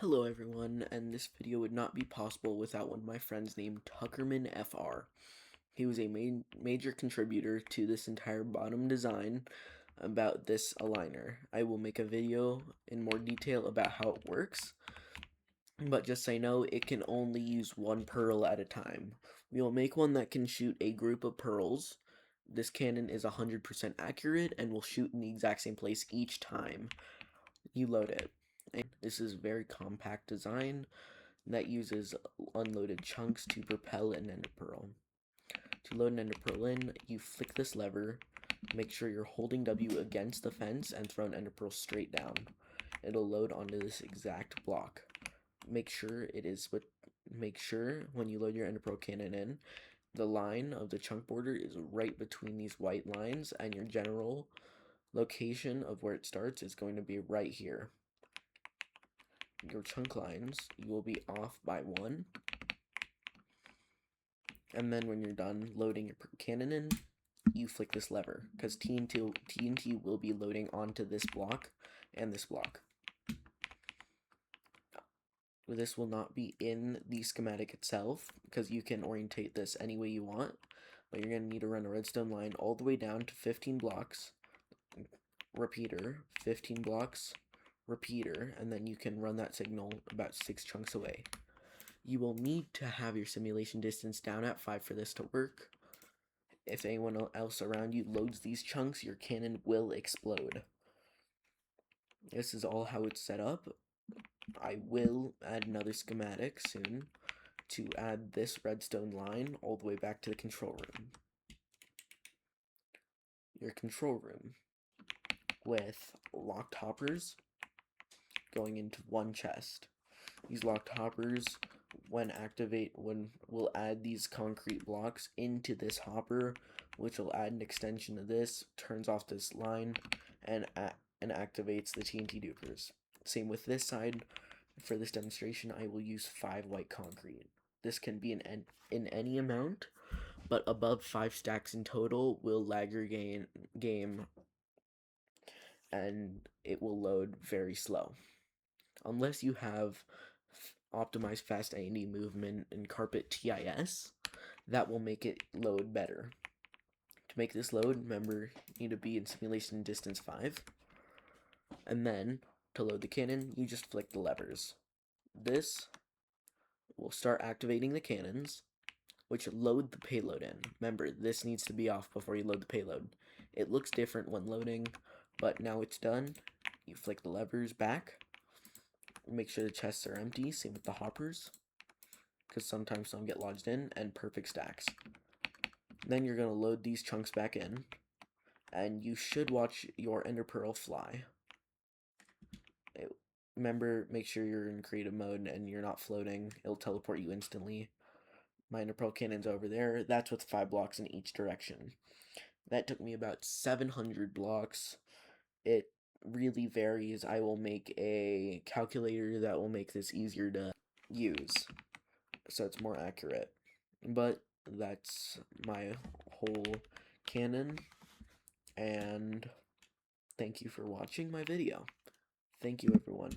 Hello everyone, and this video would not be possible without one of my friends named Tuckerman FR. He was a major contributor to this entire bottom design about this aligner. I will make a video in more detail about how it works, but just so you know, it can only use one pearl at a time. We will make one that can shoot a group of pearls. This cannon is 100% accurate and will shoot in the exact same place each time you load it. This is a very compact design that uses unloaded chunks to propel an ender pearl. To load an ender pearl in, you flick this lever, make sure you're holding W against the fence, and throw an ender pearl straight down. It'll load onto this exact block. Make sure when you load your ender pearl cannon in, the line of the chunk border is right between these white lines, and your general location of where it starts is going to be right here. Your chunk lines, you will be off by 1. And then when you're done loading your cannon in, you flick this lever, because TNT will be loading onto this block and this block. This will not be in the schematic itself, because you can orientate this any way you want, but you're going to need to run a redstone line all the way down to 15 blocks, repeater, 15 blocks, repeater, and then you can run that signal about 6 chunks away. You will need to have your simulation distance down at 5 for this to work. If anyone else around you loads these chunks, your cannon will explode. This is all how it's set up. I will add another schematic soon to add this redstone line all the way back to the control room. Your control room with locked hoppers going into one chest. These locked hoppers, when we'll add these concrete blocks into this hopper, which will add an extension to this, turns off this line, and activates the TNT dupers. Same with this side. For this demonstration, I will use 5 white concrete. This can be in any amount, but above 5 stacks in total will lag your game, and it will load very slow. Unless you have optimized fast A&D movement and carpet TIS, that will make it load better. To make this load, remember, you need to be in simulation distance 5. And then, to load the cannon, you just flick the levers. This will start activating the cannons, which load the payload in. Remember, this needs to be off before you load the payload. It looks different when loading, but now it's done. You flick the levers back. Make sure the chests are empty, same with the hoppers, because sometimes some get lodged in, and perfect stacks. Then you're going to load these chunks back in, and you should watch your ender pearl fly. Remember, make sure you're in creative mode and you're not floating. It'll teleport you instantly. My ender pearl cannon's over there. That's with 5 blocks in each direction. That took me about 700 blocks. It really varies. I will make a calculator that will make this easier to use, so it's more accurate. But that's my whole cannon, and thank you for watching my video. Thank you, everyone.